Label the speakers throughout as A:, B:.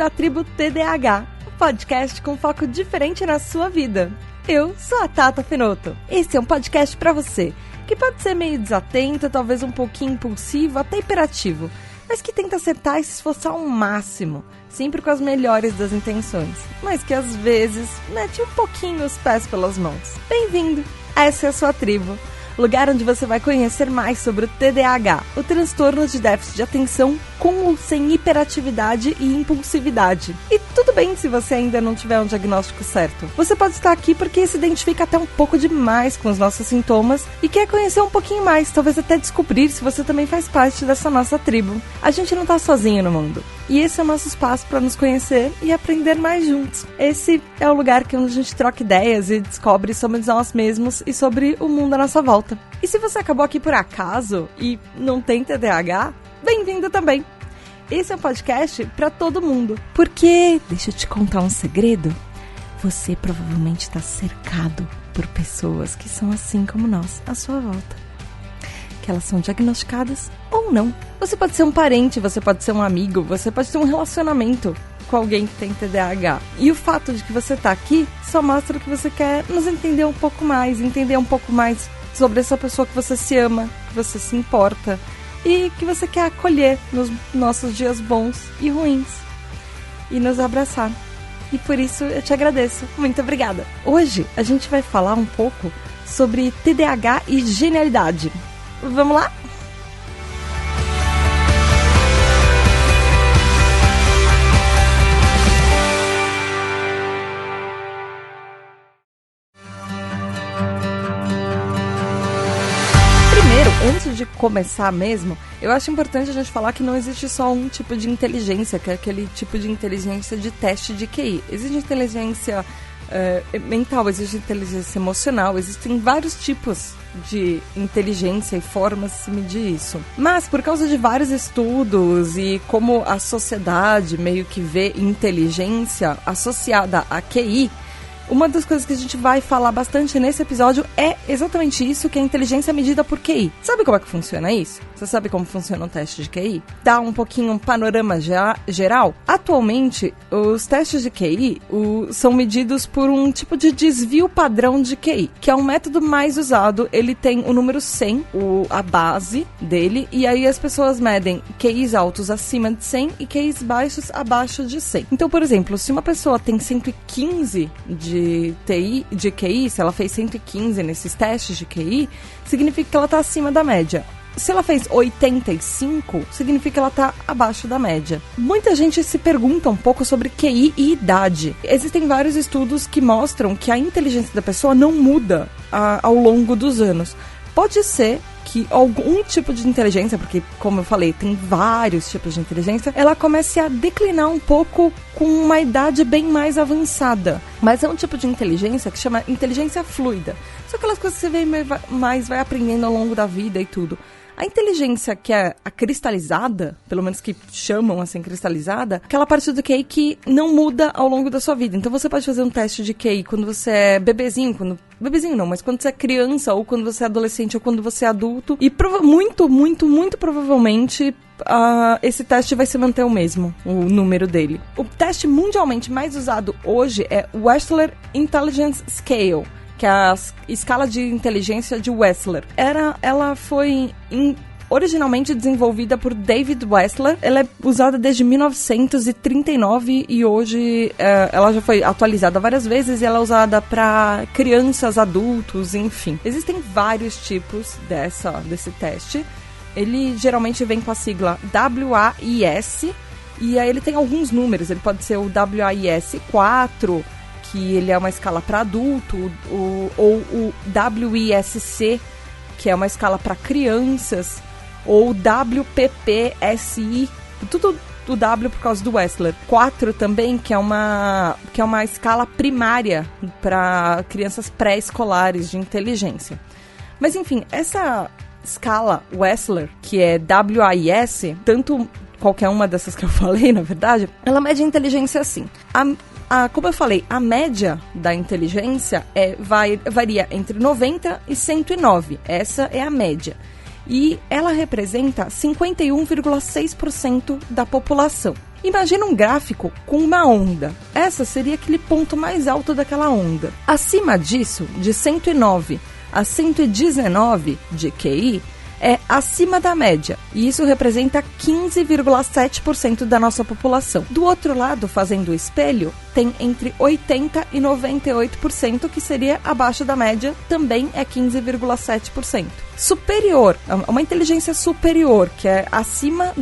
A: bem-vindo à tribo TDAH, um podcast com foco diferente na sua vida. Eu sou a Tata Finoto. Esse é um podcast para você, que pode ser meio desatento, talvez um pouquinho impulsivo, até hiperativo, mas que tenta acertar e se esforçar ao máximo, sempre com as melhores das intenções, mas que às vezes mete um pouquinho os pés pelas mãos. Bem-vindo! Essa é a sua tribo, lugar onde você vai conhecer mais sobre o TDAH, o transtorno de déficit de atenção com ou sem hiperatividade e impulsividade. E tudo bem se você ainda não tiver um diagnóstico certo. Você pode estar aqui porque se identifica até um pouco demais com os nossos sintomas e quer conhecer um pouquinho mais, talvez até descobrir se você também faz parte dessa nossa tribo. A gente não está sozinho no mundo. E esse é o nosso espaço para nos conhecer e aprender mais juntos. Esse é o lugar que a gente troca ideias e descobre sobre nós mesmos e sobre o mundo à nossa volta. E se você acabou aqui por acaso e não tem TDAH, bem-vindo também. Esse é um podcast para todo mundo. Porque, deixa eu te contar um segredo, você provavelmente está cercado por pessoas que são assim como nós, à sua volta. Que elas são diagnosticadas ou não. Você pode ser um parente, você pode ser um amigo, você pode ter um relacionamento com alguém que tem TDAH. E o fato de que você está aqui só mostra que você quer nos entender um pouco mais sobre essa pessoa que você se ama, que você se importa e que você quer acolher nos nossos dias bons e ruins e nos abraçar. E por isso eu te agradeço. Muito obrigada. Hoje a gente vai falar um pouco sobre TDAH e genialidade. Vamos lá? Antes de começar mesmo, eu acho importante a gente falar que não existe só um tipo de inteligência, que é aquele tipo de inteligência de teste de QI. Existe inteligência mental, existe inteligência emocional, existem vários tipos de inteligência e formas de se medir isso. Mas por causa de vários estudos e como a sociedade meio que vê inteligência associada a QI, uma das coisas que a gente vai falar bastante nesse episódio é exatamente isso, que é a inteligência medida por QI. Sabe como é que funciona isso? Você sabe como funciona um teste de QI? Dá um pouquinho um panorama geral. Atualmente, os testes de QI são medidos por um tipo de desvio padrão de QI, que é um método mais usado. Ele tem o número 100, a base dele, e aí as pessoas medem QIs altos acima de 100 e QIs baixos abaixo de 100. Então, por exemplo, se uma pessoa tem 115 de QI, se ela fez 115 nesses testes de QI, significa que ela está acima da média. Se ela fez 85, significa que ela está abaixo da média. Muita gente se pergunta um pouco sobre QI e idade. Existem vários estudos que mostram que a inteligência da pessoa não muda ao longo dos anos. Pode ser que algum tipo de inteligência, porque, como eu falei, tem vários tipos de inteligência, ela comece a declinar um pouco com uma idade bem mais avançada. Mas é um tipo de inteligência que chama inteligência fluida. São aquelas coisas que você vai aprendendo ao longo da vida e tudo. A inteligência que é a cristalizada, pelo menos que chamam assim cristalizada, aquela parte do QI que não muda ao longo da sua vida. Então você pode fazer um teste de QI quando você é bebezinho, bebezinho não, mas quando você é criança, ou quando você é adolescente, ou quando você é adulto. E muito provavelmente esse teste vai se manter o mesmo, o número dele. O teste mundialmente mais usado hoje é o Wechsler Intelligence Scale, que é a escala de inteligência de Wechsler. Ela foi originalmente desenvolvida por David Wechsler. Ela é usada desde 1939 e hoje ela já foi atualizada várias vezes e ela é usada para crianças, adultos, enfim. Existem vários tipos desse teste. Ele geralmente vem com a sigla WAIS e aí ele tem alguns números. Ele pode ser o WAIS 4, que ele é uma escala para adulto, ou o WISC, que é uma escala para crianças, ou WPPSI, tudo do W por causa do Wechsler. 4 também, que é uma escala primária para crianças pré-escolares de inteligência. Mas enfim, essa escala Wechsler, que é WAIS, tanto qualquer uma dessas que eu falei, na verdade, ela mede a inteligência assim. Como eu falei, a média da inteligência varia entre 90 e 109. Essa é a média. e ela representa 51,6% da população. Imagina um gráfico com uma onda. Essa seria aquele ponto mais alto daquela onda. Acima disso, de 109 a 119 de QI, é acima da média, e isso representa 15,7% da nossa população. Do outro lado, fazendo o espelho, tem entre 80% e 98%, que seria abaixo da média, também é 15,7%. Superior, uma inteligência superior, que é acima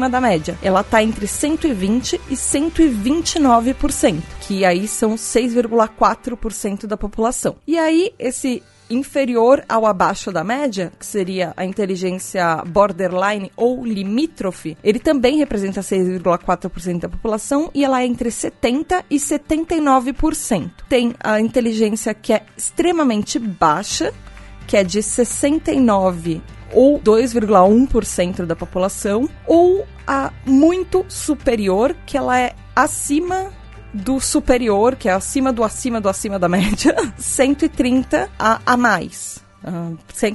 A: da média, ela está entre 120% e 129%, que aí são 6,4% da população. E aí, esse inferior ao abaixo da média, que seria a inteligência borderline ou limítrofe, ele também representa 6,4% da população e ela é entre 70% e 79%. Tem a inteligência que é extremamente baixa, que é de 69% ou 2,1% da população, ou a muito superior, que ela é acima do superior, que é acima da média, 130 a mais.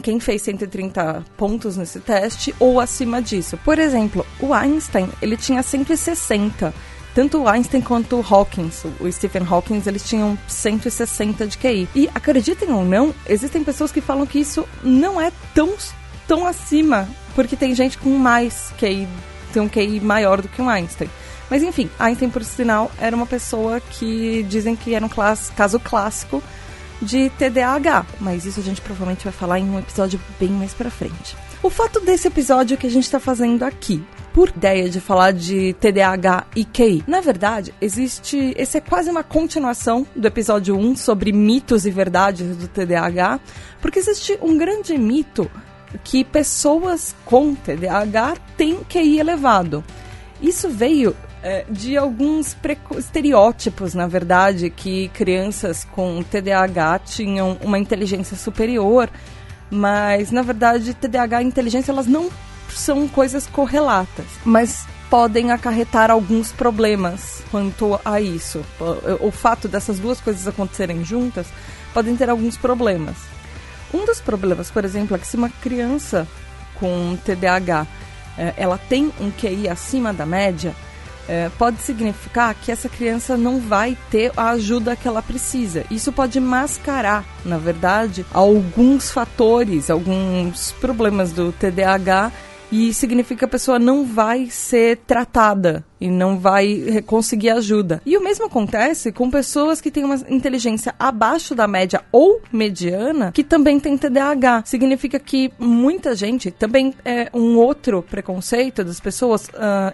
A: Quem fez 130 pontos nesse teste ou acima disso. Por exemplo, o Einstein, ele tinha 160. Tanto o Einstein quanto o Hawkins, o Stephen Hawking, eles tinham 160 de QI. E acreditem ou não, existem pessoas que falam que isso não é tão acima, porque tem gente com mais QI, tem um QI maior do que um Einstein. Mas enfim, Einstein, por sinal, era uma pessoa que dizem que era um caso clássico de TDAH. Mas isso a gente provavelmente vai falar em um episódio bem mais pra frente. O fato desse episódio que a gente tá fazendo aqui, por ideia de falar de TDAH e QI, na verdade, esse é quase uma continuação do episódio 1 sobre mitos e verdades do TDAH, porque existe um grande mito que pessoas com TDAH têm QI elevado. Isso veio de alguns estereótipos, na verdade, que crianças com TDAH tinham uma inteligência superior, mas, na verdade, TDAH e inteligência, elas não são coisas correlatas, mas podem acarretar alguns problemas quanto a isso. O fato dessas duas coisas acontecerem juntas podem ter alguns problemas. Um dos problemas, por exemplo, é que se uma criança com TDAH ela tem um QI acima da média, pode significar que essa criança não vai ter a ajuda que ela precisa. Isso pode mascarar, na verdade, alguns fatores, alguns problemas do TDAH, e significa que a pessoa não vai ser tratada e não vai conseguir ajuda. E o mesmo acontece com pessoas que têm uma inteligência abaixo da média ou mediana, que também tem TDAH. Significa que muita gente, também é um outro preconceito das pessoas,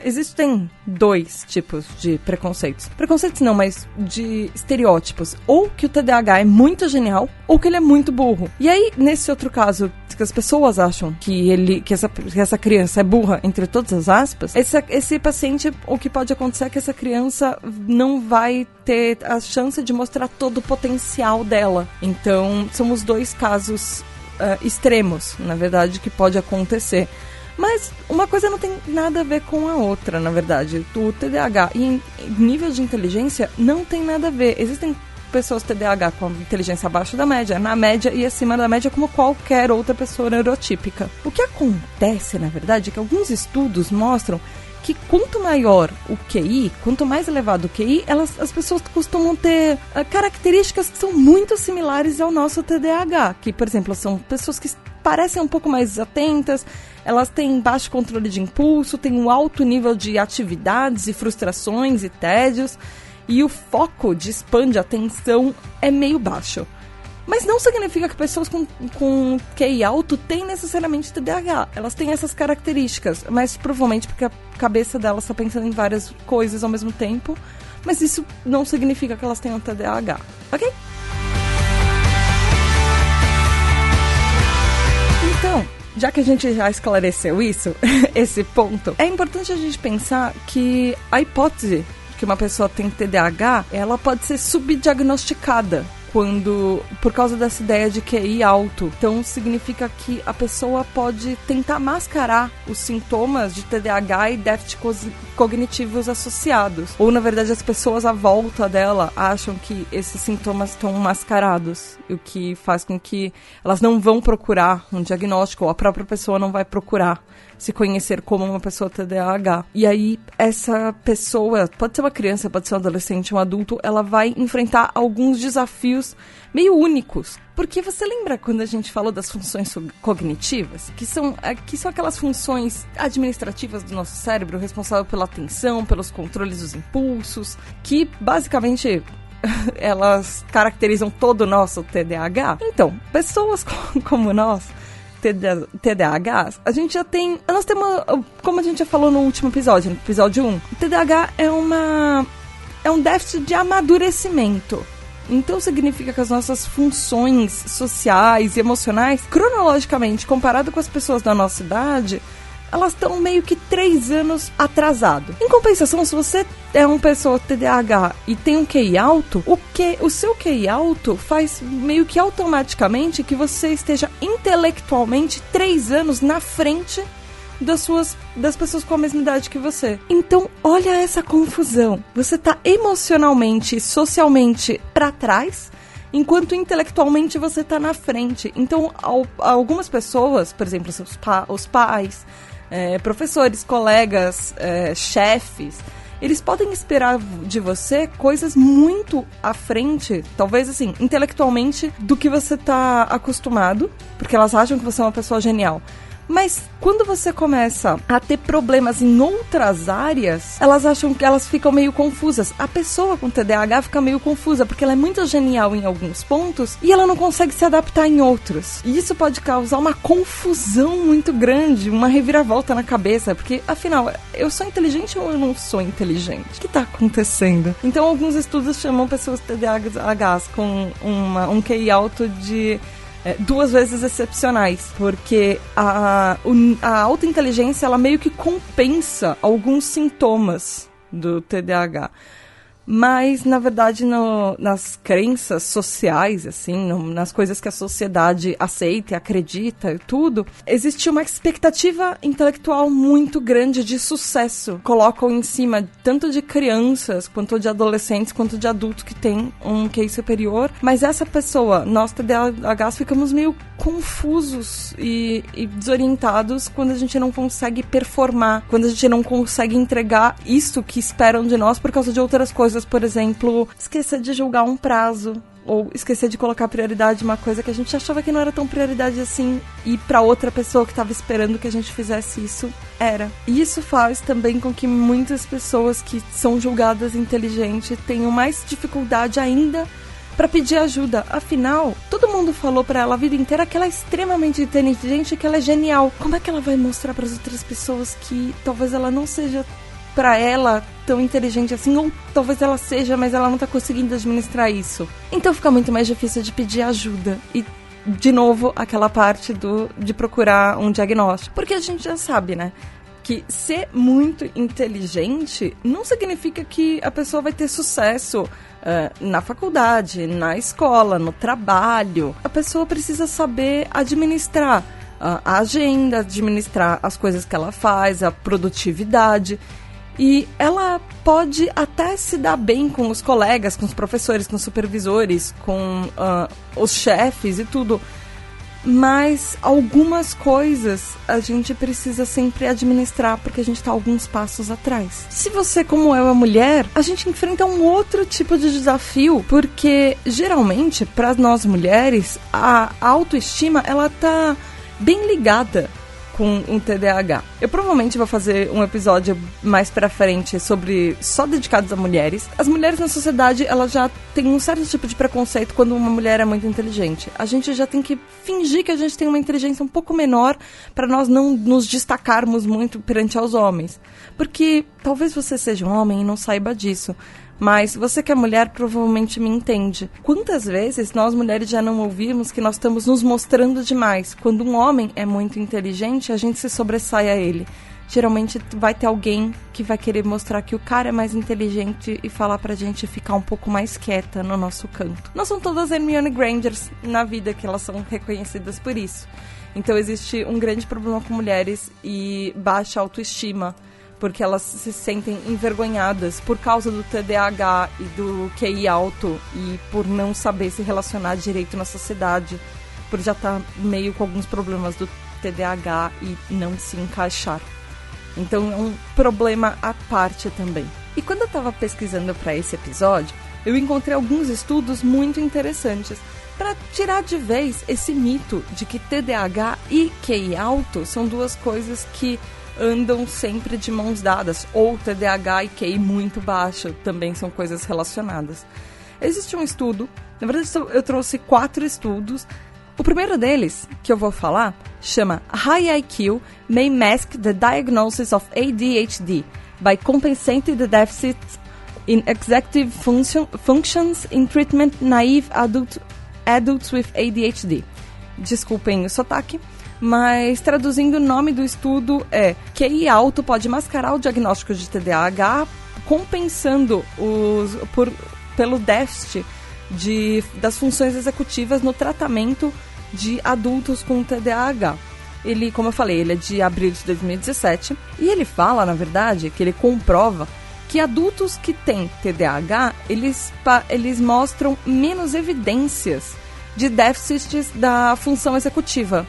A: existem dois tipos de preconceitos. Preconceitos não, mas de estereótipos. Ou que o TDAH é muito genial, ou que ele é muito burro. E aí, nesse outro caso, que as pessoas acham que essa criança é burra, entre todas as aspas, esse paciente, o que pode acontecer é que essa criança não vai ter a chance de mostrar todo o potencial dela. Então, são os dois casos extremos, na verdade, que pode acontecer. Mas uma coisa não tem nada a ver com a outra, na verdade. O TDAH e nível de inteligência não tem nada a ver. Existem pessoas TDAH com inteligência abaixo da média, na média e acima da média, como qualquer outra pessoa neurotípica. O que acontece, na verdade, é que alguns estudos mostram que quanto maior o QI, quanto mais elevado o QI, as pessoas costumam ter características que são muito similares ao nosso TDAH, que, por exemplo, são pessoas que parecem um pouco mais atentas, elas têm baixo controle de impulso, têm um alto nível de atividades e frustrações e tédios, e o foco de span de atenção é meio baixo. Mas não significa que pessoas com QI alto têm necessariamente TDAH. Elas têm essas características, mas provavelmente porque a cabeça delas está pensando em várias coisas ao mesmo tempo. Mas isso não significa que elas tenham TDAH, ok? Então, já que a gente já esclareceu isso, esse ponto, é importante a gente pensar que a hipótese que uma pessoa tem TDAH, ela pode ser subdiagnosticada. por causa dessa ideia de QI alto. Então significa que a pessoa pode tentar mascarar os sintomas de TDAH e déficits cognitivos associados. Ou, na verdade, as pessoas à volta dela acham que esses sintomas estão mascarados, o que faz com que elas não vão procurar um diagnóstico, ou a própria pessoa não vai procurar se conhecer como uma pessoa TDAH. E aí, essa pessoa, pode ser uma criança, pode ser um adolescente, um adulto, ela vai enfrentar alguns desafios meio únicos. Porque você lembra quando a gente falou das funções cognitivas? Que são aquelas funções administrativas do nosso cérebro, responsável pela atenção, pelos controles dos impulsos, que basicamente elas caracterizam todo o nosso TDAH. Então, pessoas como nós, TDAH, nós temos, como a gente já falou no último episódio, no episódio 1, o TDAH é um déficit de amadurecimento. Então significa que as nossas funções sociais e emocionais, cronologicamente, comparado com as pessoas da nossa idade, elas estão meio que 3 anos atrasado. Em compensação, se você é uma pessoa TDAH e tem um QI alto, o seu QI alto faz meio que automaticamente que você esteja intelectualmente 3 anos na frente das pessoas com a mesma idade que você. Então, olha essa confusão. Você tá emocionalmente e socialmente pra trás, enquanto intelectualmente você tá na frente. Então, algumas pessoas, por exemplo, os pais, professores, colegas, chefes, eles podem esperar de você coisas muito à frente, talvez assim, intelectualmente, do que você tá acostumado, porque elas acham que você é uma pessoa genial. Mas quando você começa a ter problemas em outras áreas, elas acham que elas ficam meio confusas. A pessoa com TDAH fica meio confusa, porque ela é muito genial em alguns pontos e ela não consegue se adaptar em outros. E isso pode causar uma confusão muito grande, uma reviravolta na cabeça, porque, afinal, eu sou inteligente ou eu não sou inteligente? O que está acontecendo? Então, alguns estudos chamam pessoas TDAHs com um QI alto de 2 vezes excepcionais, porque a alta inteligência, ela meio que compensa alguns sintomas do TDAH. Mas, na verdade, nas crenças sociais, assim, nas coisas que a sociedade aceita e acredita e tudo, existe uma expectativa intelectual muito grande de sucesso. Colocam em cima tanto de crianças, quanto de adolescentes, quanto de adultos que têm um QI superior. Mas essa pessoa, nós TDAHs, ficamos meio confusos e desorientados quando a gente não consegue performar, quando a gente não consegue entregar isso que esperam de nós por causa de outras coisas. Por exemplo, esquecer de julgar um prazo, ou esquecer de colocar prioridade em uma coisa que a gente achava que não era tão prioridade assim, e para outra pessoa que estava esperando que a gente fizesse isso, era. E isso faz também com que muitas pessoas que são julgadas inteligentes tenham mais dificuldade ainda para pedir ajuda. Afinal, todo mundo falou para ela a vida inteira que ela é extremamente inteligente e que ela é genial. Como é que ela vai mostrar para as outras pessoas que talvez ela não seja para ela tão inteligente assim, ou talvez ela seja, mas ela não tá conseguindo administrar isso? Então fica muito mais difícil de pedir ajuda. E, de novo, aquela parte de procurar um diagnóstico. Porque a gente já sabe, né, que ser muito inteligente não significa que a pessoa vai ter sucesso na faculdade, na escola, no trabalho. A pessoa precisa saber administrar a agenda, administrar as coisas que ela faz, a produtividade. E ela pode até se dar bem com os colegas, com os professores, com os supervisores, com os chefes e tudo. Mas algumas coisas a gente precisa sempre administrar, porque a gente está alguns passos atrás. Se você, como eu, é mulher, a gente enfrenta um outro tipo de desafio, porque geralmente, para nós mulheres, a autoestima, ela tá bem ligada com um TDAH. Eu provavelmente vou fazer um episódio mais pra frente sobre só dedicados a mulheres. As mulheres na sociedade, elas já têm um certo tipo de preconceito quando uma mulher é muito inteligente. A gente já tem que fingir que a gente tem uma inteligência um pouco menor para nós não nos destacarmos muito perante aos homens. Porque talvez você seja um homem e não saiba disso, mas você que é mulher provavelmente me entende. Quantas vezes nós mulheres já não ouvimos que nós estamos nos mostrando demais? Quando um homem é muito inteligente, a gente se sobressai a ele. geralmente vai ter alguém que vai querer mostrar que o cara é mais inteligente e falar pra gente ficar um pouco mais quieta no nosso canto. Não são todas Hermione Grangers na vida que elas são reconhecidas por isso. Então existe um grande problema com mulheres e baixa autoestima, porque elas se sentem envergonhadas por causa do TDAH e do QI alto e por não saber se relacionar direito na sociedade, por já estar meio com alguns problemas do TDAH e não se encaixar. Então é um problema à parte também. E quando eu estava pesquisando para esse episódio, eu encontrei alguns estudos muito interessantes para tirar de vez esse mito de que TDAH e QI alto são duas coisas que andam sempre de mãos dadas, ou TDAH e QI muito baixo também são coisas relacionadas. Existe um estudo, na verdade eu trouxe 4 estudos. O primeiro deles, que eu vou falar, chama High IQ May Mask the Diagnosis of ADHD by Compensating the Deficit in Executive Functions in Treatment Naive Adults with ADHD. Desculpem o sotaque, mas traduzindo o nome do estudo é QI alto pode mascarar o diagnóstico de TDAH, compensando pelo déficit das funções executivas no tratamento de adultos com TDAH. Ele, como eu falei, ele é de abril de 2017 e ele fala, na verdade, que ele comprova que adultos que têm TDAH, eles mostram menos evidências de déficits da função executiva,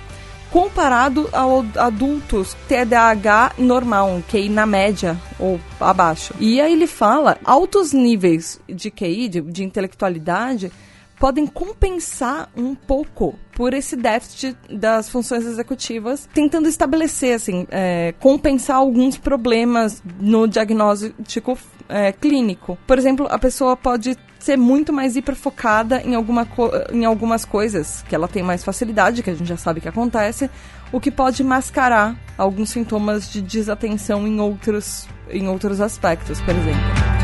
A: comparado a adultos TDAH normal, um QI na média ou abaixo. E aí ele fala, altos níveis de QI, de intelectualidade, podem compensar um pouco por esse déficit das funções executivas, tentando estabelecer, assim, compensar alguns problemas no diagnóstico clínico. Por exemplo, a pessoa pode ser muito mais hiperfocada em algumas coisas que ela tem mais facilidade, que a gente já sabe que acontece, o que pode mascarar alguns sintomas de desatenção em outros aspectos, por exemplo.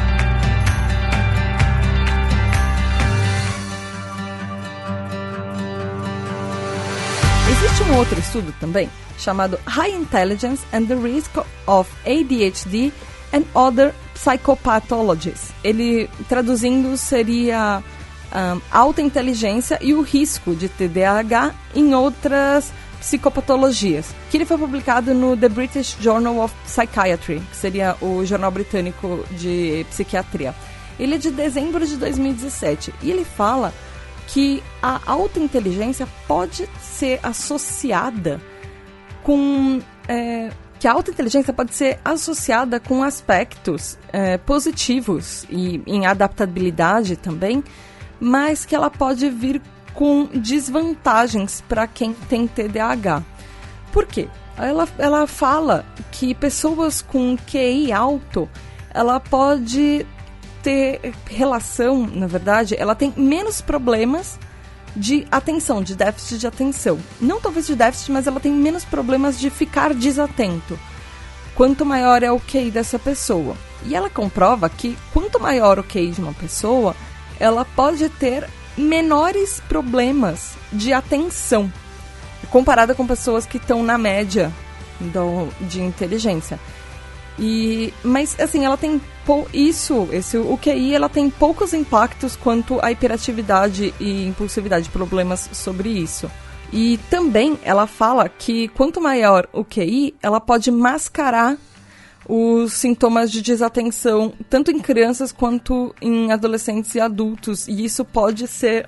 A: Existe um outro estudo também, chamado High Intelligence and the Risk of ADHD and Other Psychopathologies. Ele, traduzindo, seria alta inteligência e o risco de TDAH em outras psicopatologias, que ele foi publicado no The British Journal of Psychiatry, que seria o jornal britânico de psiquiatria. Ele é de dezembro de 2017 e ele fala que a alta inteligência pode ser associada com... que a alta inteligência pode ser associada com aspectos positivos e em adaptabilidade também, mas que ela pode vir com desvantagens para quem tem TDAH. Por quê? Ela fala que pessoas com QI alto, ela pode ter relação, na verdade, ela tem menos problemas de atenção, de déficit de atenção. Não talvez de déficit, mas ela tem menos problemas de ficar desatento. Quanto maior é o QI dessa pessoa. E ela comprova que quanto maior o QI de uma pessoa, ela pode ter menores problemas de atenção, comparada com pessoas que estão na média de inteligência. Mas, assim, ela tem o QI, ela tem poucos impactos quanto à hiperatividade e impulsividade, problemas sobre isso. E também ela fala que quanto maior o QI, ela pode mascarar os sintomas de desatenção, tanto em crianças quanto em adolescentes e adultos. E isso pode ser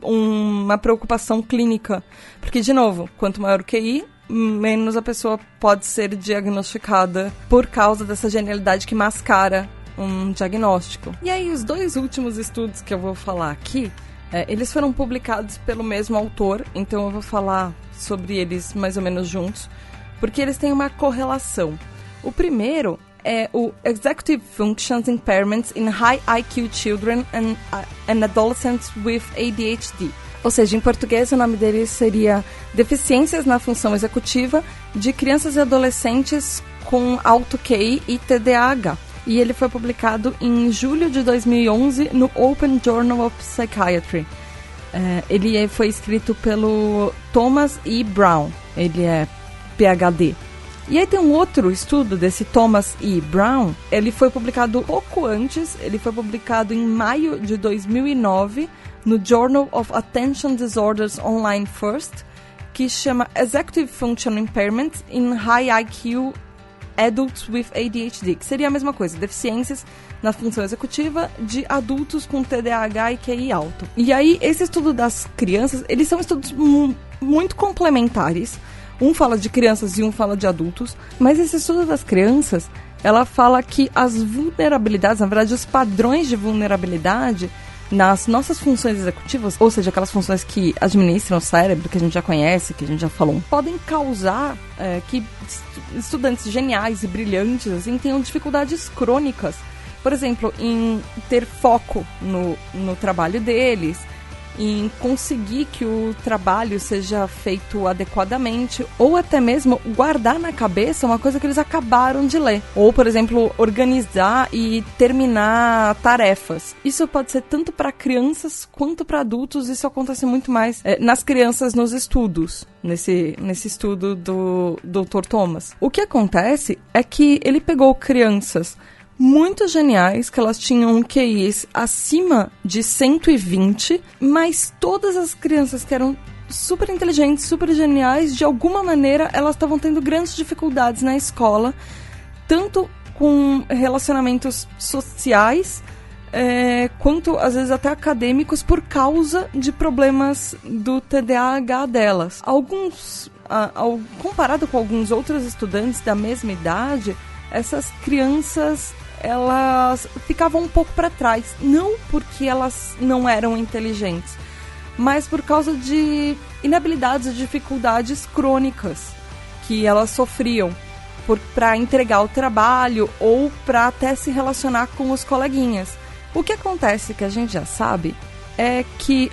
A: uma preocupação clínica. Porque, de novo, quanto maior o QI, menos a pessoa pode ser diagnosticada por causa dessa genialidade que mascara um diagnóstico. E aí, os 2 últimos estudos que eu vou falar aqui, eles foram publicados pelo mesmo autor, então eu vou falar sobre eles mais ou menos juntos, porque eles têm uma correlação. O primeiro é o Executive Functions Impairments in High IQ Children and Adolescents with ADHD. Ou seja, em português o nome dele seria Deficiências na Função Executiva de Crianças e Adolescentes com Alto QI e TDAH. E ele foi publicado em julho de 2011 no Open Journal of Psychiatry. Ele foi escrito pelo Thomas E. Brown, ele é PhD. E aí tem um outro estudo desse Thomas E. Brown, ele foi publicado pouco antes, ele foi publicado em maio de 2009, no Journal of Attention Disorders Online First, que chama Executive Function Impairment in High IQ Adults with ADHD, que seria a mesma coisa, deficiências na função executiva de adultos com TDAH e QI alto. E aí, esse estudo das crianças, eles são estudos muito complementares. Um fala de crianças e um fala de adultos, mas esse estudo das crianças, ela fala que as vulnerabilidades, na verdade, os padrões de vulnerabilidade nas nossas funções executivas, ou seja, aquelas funções que administram o cérebro, que a gente já conhece, que a gente já falou, podem causar que estudantes geniais e brilhantes assim, tenham dificuldades crônicas, por exemplo, em ter foco no trabalho deles, em conseguir que o trabalho seja feito adequadamente, ou até mesmo guardar na cabeça uma coisa que eles acabaram de ler. Ou, por exemplo, organizar e terminar tarefas. Isso pode ser tanto para crianças quanto para adultos. Isso acontece muito mais nas crianças nos estudos, nesse estudo do Dr. Thomas. O que acontece é que ele pegou crianças muito geniais, que elas tinham QIs acima de 120, mas todas as crianças que eram super inteligentes, super geniais, de alguma maneira elas estavam tendo grandes dificuldades na escola, tanto com relacionamentos sociais, quanto às vezes até acadêmicos, por causa de problemas do TDAH delas. Comparado com alguns outros estudantes da mesma idade, essas crianças elas ficavam um pouco para trás, não porque elas não eram inteligentes, mas por causa de inabilidades e dificuldades crônicas que elas sofriam para entregar o trabalho ou para até se relacionar com os coleguinhas. O que acontece, que a gente já sabe, é que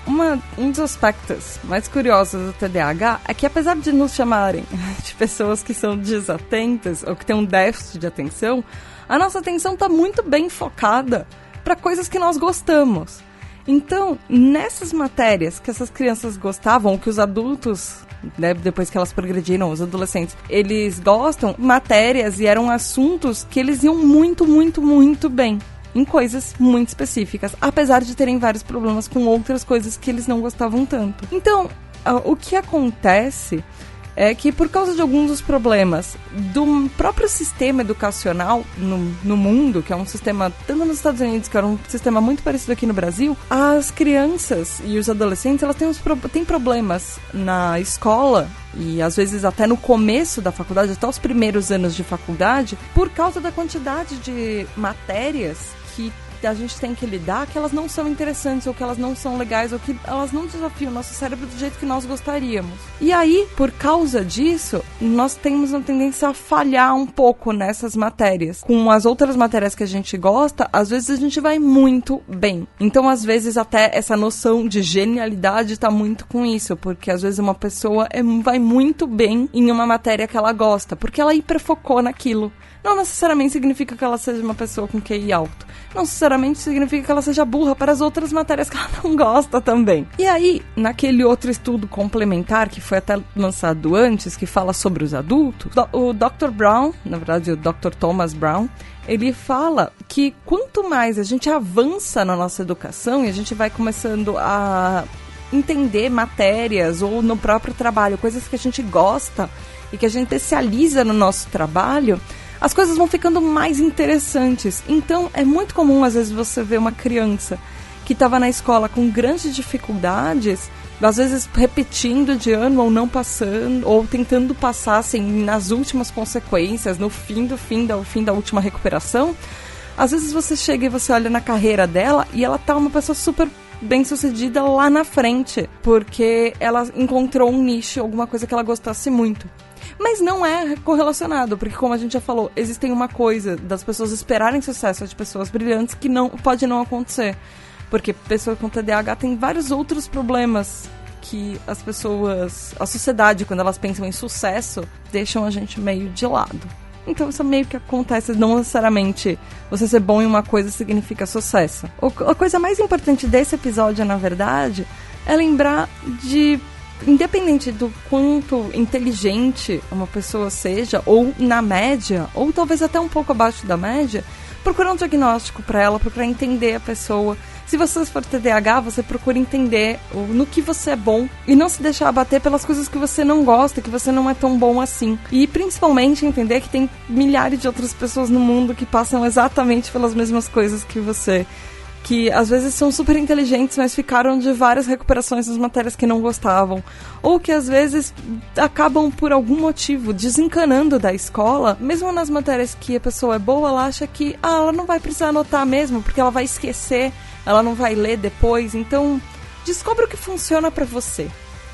A: um dos aspectos mais curiosos do TDAH é que, apesar de nos chamarem de pessoas que são desatentas ou que têm um déficit de atenção, a nossa atenção está muito bem focada para coisas que nós gostamos. Então, nessas matérias que essas crianças gostavam, que os adultos, né, depois que elas progrediram, os adolescentes, eles gostam, matérias e eram assuntos que eles iam muito, muito, muito bem em coisas muito específicas, apesar de terem vários problemas com outras coisas que eles não gostavam tanto. Então, o que acontece é que, por causa de alguns dos problemas do próprio sistema educacional no mundo, que é um sistema, tanto nos Estados Unidos, que era um sistema muito parecido aqui no Brasil, as crianças e os adolescentes, elas têm problemas na escola, e às vezes até no começo da faculdade, até os primeiros anos de faculdade, por causa da quantidade de matérias que a gente tem que lidar, que elas não são interessantes, ou que elas não são legais, ou que elas não desafiam o nosso cérebro do jeito que nós gostaríamos. E aí, por causa disso, nós temos uma tendência a falhar um pouco nessas matérias. Com as outras matérias que a gente gosta, às vezes a gente vai muito bem. Então, às vezes, até essa noção de genialidade tá muito com isso, porque às vezes uma pessoa vai muito bem em uma matéria que ela gosta, porque ela hiperfocou naquilo. Não necessariamente significa que ela seja uma pessoa com QI alto. Não necessariamente significa que ela seja burra para as outras matérias que ela não gosta também. E aí, naquele outro estudo complementar, que foi até lançado antes, que fala sobre os adultos, o Dr. Brown, na verdade o Dr. Thomas Brown, ele fala que quanto mais a gente avança na nossa educação e a gente vai começando a entender matérias ou no próprio trabalho, coisas que a gente gosta e que a gente especializa no nosso trabalho, as coisas vão ficando mais interessantes. Então, é muito comum, às vezes, você ver uma criança que estava na escola com grandes dificuldades, às vezes repetindo de ano ou não passando, ou tentando passar, assim, nas últimas consequências, no fim da última recuperação. Às vezes você chega e você olha na carreira dela e ela tá uma pessoa super bem-sucedida lá na frente, porque ela encontrou um nicho, alguma coisa que ela gostasse muito. Mas não é correlacionado, porque, como a gente já falou, existem uma coisa das pessoas esperarem sucesso de pessoas brilhantes que pode não acontecer. Porque pessoas com TDAH têm vários outros problemas que a sociedade, quando elas pensam em sucesso, deixam a gente meio de lado. Então isso meio que acontece, não necessariamente você ser bom em uma coisa significa sucesso. A coisa mais importante desse episódio, na verdade, é lembrar de independente do quanto inteligente uma pessoa seja, ou na média, ou talvez até um pouco abaixo da média, procurar um diagnóstico para ela, procurar entender a pessoa. Se você for TDAH, você procura entender no que você é bom e não se deixar abater pelas coisas que você não gosta, que você não é tão bom assim. E principalmente entender que tem milhares de outras pessoas no mundo que passam exatamente pelas mesmas coisas que você. Que às vezes são super inteligentes, mas ficaram de várias recuperações nas matérias que não gostavam. Ou que às vezes acabam por algum motivo desencanando da escola, mesmo nas matérias que a pessoa é boa, ela acha que ela não vai precisar anotar mesmo, porque ela vai esquecer, ela não vai ler depois. Então, descobre o que funciona pra você.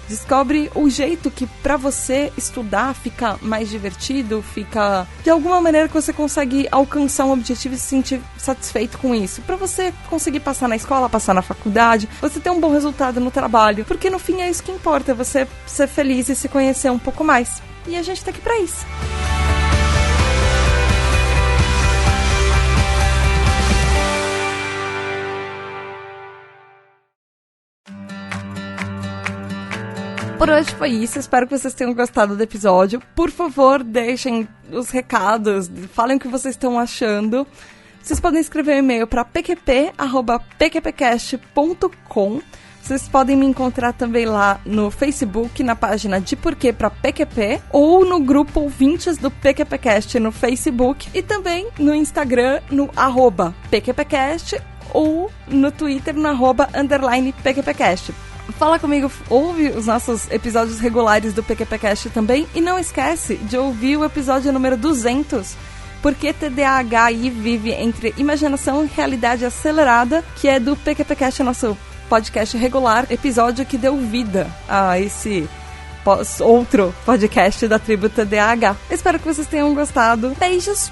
A: Descobre o jeito que pra você estudar fica mais divertido, fica de alguma maneira que você consegue alcançar um objetivo e se sentir satisfeito com isso. Pra você conseguir passar na escola, passar na faculdade, você ter um bom resultado no trabalho. Porque no fim é isso que importa, é você ser feliz e se conhecer um pouco mais. E a gente tá aqui pra isso. Por hoje foi isso, espero que vocês tenham gostado do episódio. Por favor, deixem os recados, falem o que vocês estão achando. Vocês podem escrever um e-mail para pqp@pqpcast.com. Vocês podem me encontrar também lá no Facebook, na página de Porquê pra PQP, ou no grupo Ouvintes do PQPcast no Facebook, e também no Instagram, no @PQPcast, ou no Twitter, no @_PQPcast. Fala comigo, ouve os nossos episódios regulares do PQPcast também, e não esquece de ouvir o episódio número 200, Porque TDAHI vive entre imaginação e realidade acelerada, que é do PQPcast, nosso podcast regular, episódio que deu vida a esse outro podcast da tribo TDAH. Espero que vocês tenham gostado. Beijos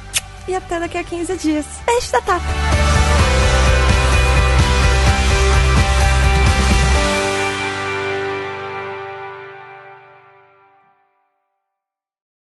A: e até daqui a 15 dias. Beijo da Tata!